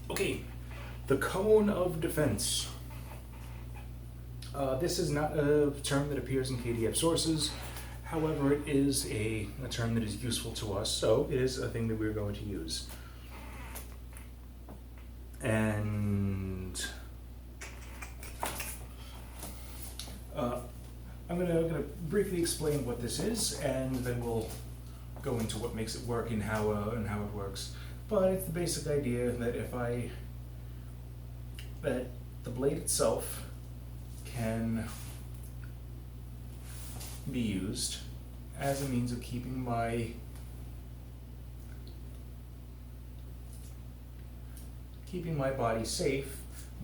Okay, the cone of defense. This is not a term that appears in KDF sources. However, it is a term that is useful to us, so it is a thing that we're going to use. And I'm gonna briefly explain what this is, and then we'll go into what makes it work and how it works. But it's the basic idea that that the blade itself can be used as a means of keeping my body safe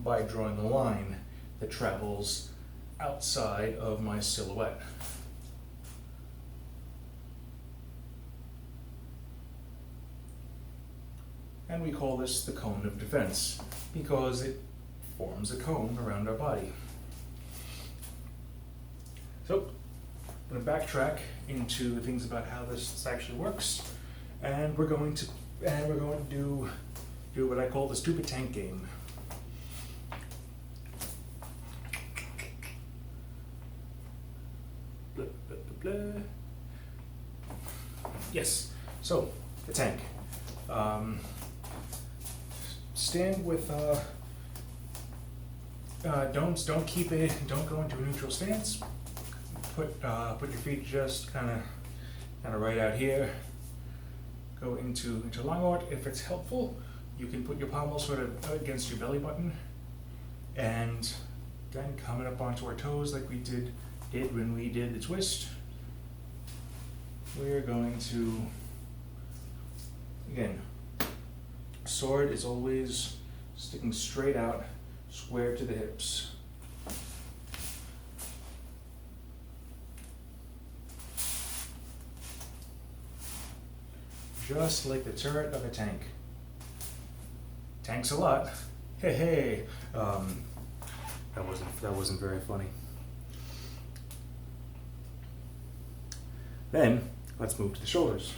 by drawing a line that travels outside of my silhouette. And we call this the cone of defense because it forms a cone around our body. So I'm going to backtrack into things about how this actually works, and we're going to do what I call the stupid tank game. Blah, blah, blah, blah. Yes. So the tank. Stand with. Don't keep it. Don't go into a neutral stance. Put your feet just kind of right out here. Go into Langort. If it's helpful, you can put your pommels sort of against your belly button, and then coming up onto our toes like we did when we did the twist. We're going to, again, sword is always sticking straight out, square to the hips. Just like the turret of a tank. Tanks a lot. Hey, hey. That wasn't very funny. Then let's move to the shoulders.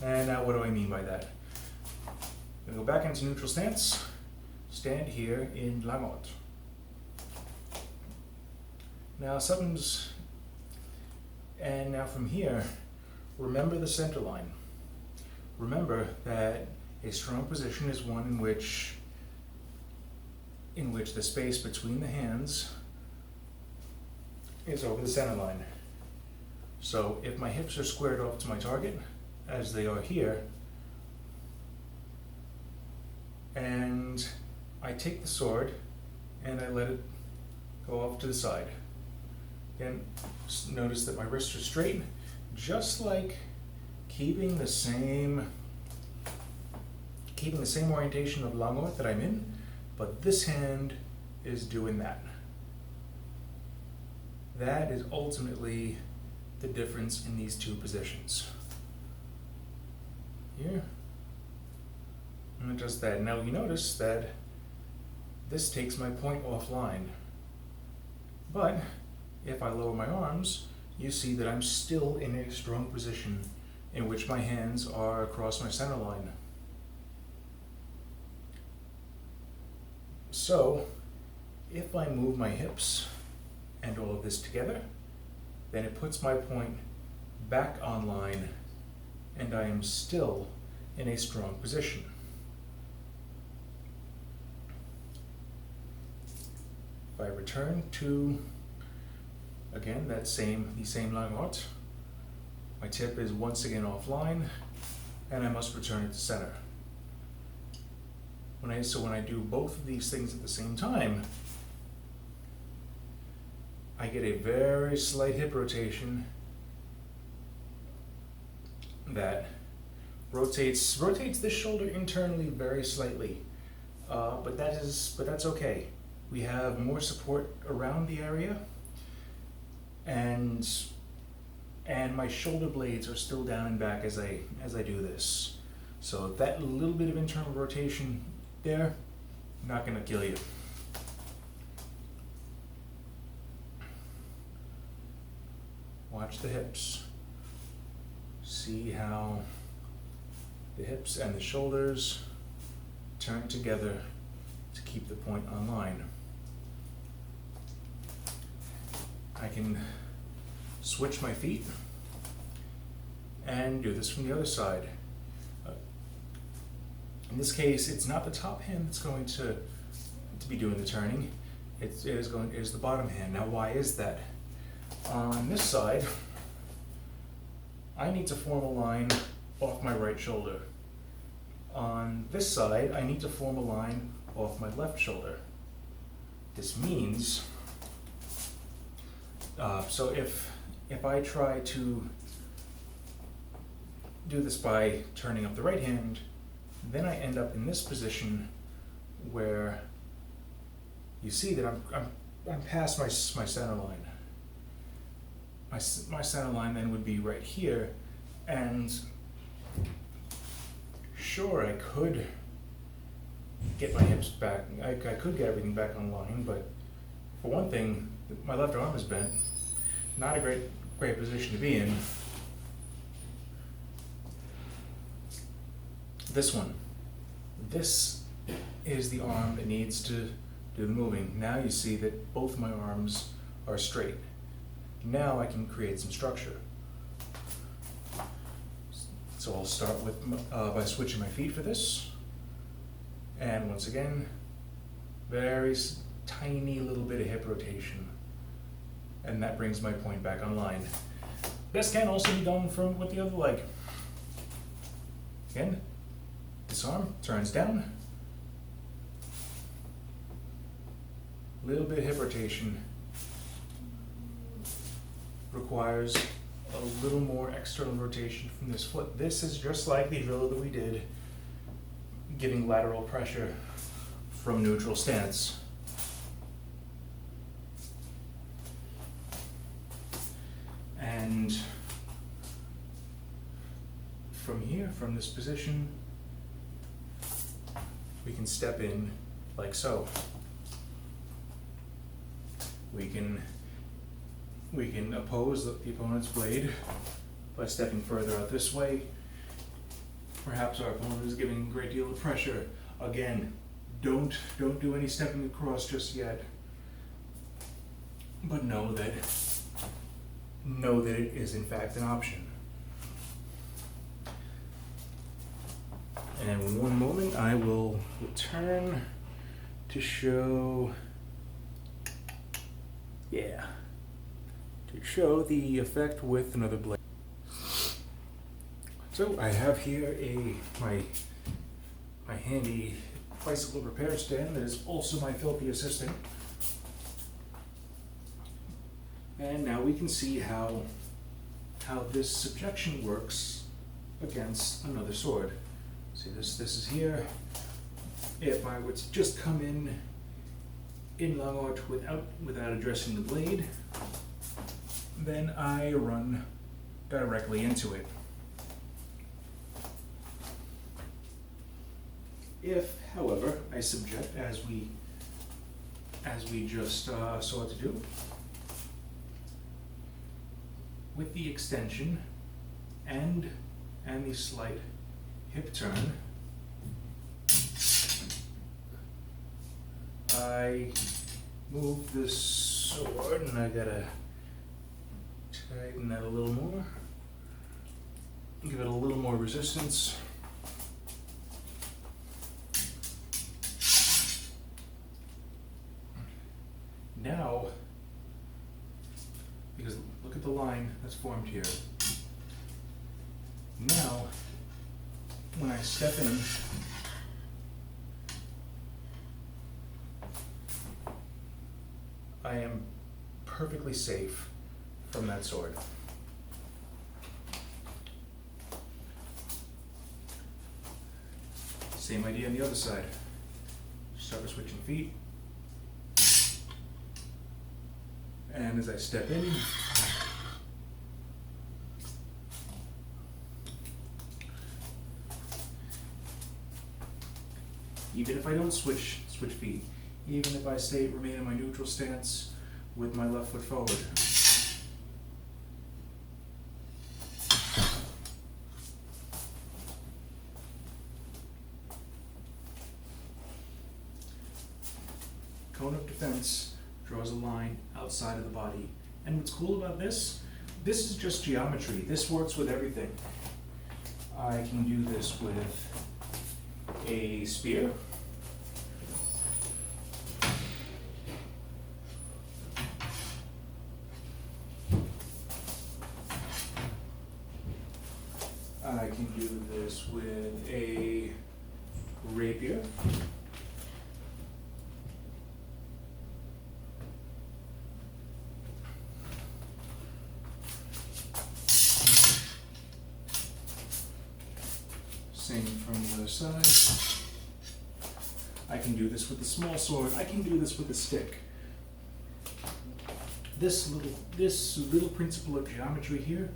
And now, what do I mean by that? I'm going to go back into neutral stance. Stand here in Langort. Now from here, remember the center line. Remember that a strong position is one in which the space between the hands is over the center line. So if my hips are squared off to my target, as they are here, and I take the sword and I let it go off to the side. Again, notice that my wrists are straight, just like keeping the same orientation of Langort that I'm in, but this hand is doing that. That is ultimately the difference in these two positions. Here, and just that. Now you notice that this takes my point offline, but if I lower my arms, you see that I'm still in a strong position in which my hands are across my center line. So, if I move my hips and all of this together, then it puts my point back online, and I am still in a strong position. If I return to, again, the same Langort, my tip is once again offline, and I must return it to center. When I do both of these things at the same time, I get a very slight hip rotation that rotates this shoulder internally very slightly, but that's okay. We have more support around the area, and my shoulder blades are still down and back as I do this. So that little bit of internal rotation there, not going to kill you. Watch the hips. See how the hips and the shoulders turn together to keep the point on line. I can switch my feet and do this from the other side. In this case, it's not the top hand that's going to be doing the turning. It is the bottom hand. Now, why is that? On this side, I need to form a line off my right shoulder. On this side, I need to form a line off my left shoulder. This means, so if I try to do this by turning up the right hand, then I end up in this position where you see that I'm past my center line. My center line then would be right here, and sure, I could get my hips back. I could get everything back on line, but for one thing, my left arm is bent. Not a great position to be in. This one. This is the arm that needs to do the moving. Now you see that both my arms are straight. Now I can create some structure. So I'll start with by switching my feet for this. And once again, very tiny little bit of hip rotation. And that brings my point back online. This can also be done with the other leg. Again, this arm turns down. Little bit of hip rotation requires a little more external rotation from this foot. This is just like the drill that we did, giving lateral pressure from neutral stance. And from here, from this position, we can step in like so. We can oppose the opponent's blade by stepping further out this way. Perhaps our opponent is giving a great deal of pressure. Again, don't do any stepping across just yet. But know that it is in fact an option. And in one moment, I will return to show, to show the effect with another blade. So I have here my handy bicycle repair stand that is also my filthy assistant. And now we can see how this subjection works against another sword. See, this is here. If I were to just come in long arch without addressing the blade, then I run directly into it. If, however, I subject as we just saw to do, with the extension and the slight hip turn, I move this sword, and I gotta tighten that a little more, give it a little more resistance. Now, because look at the line that's formed here. Now, when I step in, I am perfectly safe from that sword. Same idea on the other side. Start with switching feet. And as I step in, even if I don't switch feet, even if I remain in my neutral stance with my left foot forward, cone of defense draws a line outside of the body. And what's cool about this is just geometry. This works with everything. I can do this with a spear. I can do this with a rapier. Same from the other side. I can do this with a small sword. I can do this with a stick. This little principle of geometry here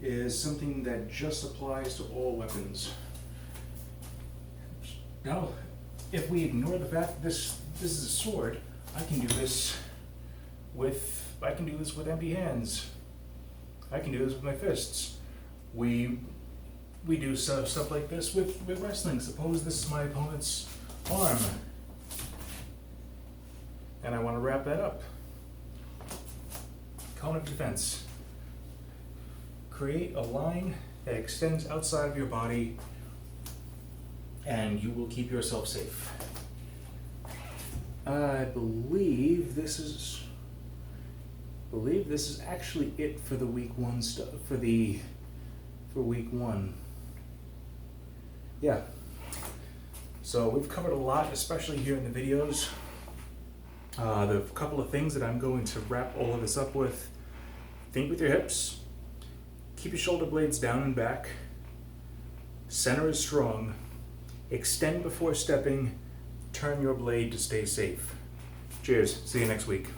is something that just applies to all weapons. Now, if we ignore the fact that this is a sword, I can do this with empty hands. I can do this with my fists. We do stuff like this with wrestling. Suppose this is my opponent's arm, and I want to wrap that up. Cone of defense. Create a line that extends outside of your body, and you will keep yourself safe. I believe this is actually it for the week one stuff. For week one. Yeah. So we've covered a lot, especially here in the videos. The couple of things that I'm going to wrap all of this up with: think with your hips. Keep your shoulder blades down and back. Center is strong. Extend before stepping. Turn your blade to stay safe. Cheers. See you next week.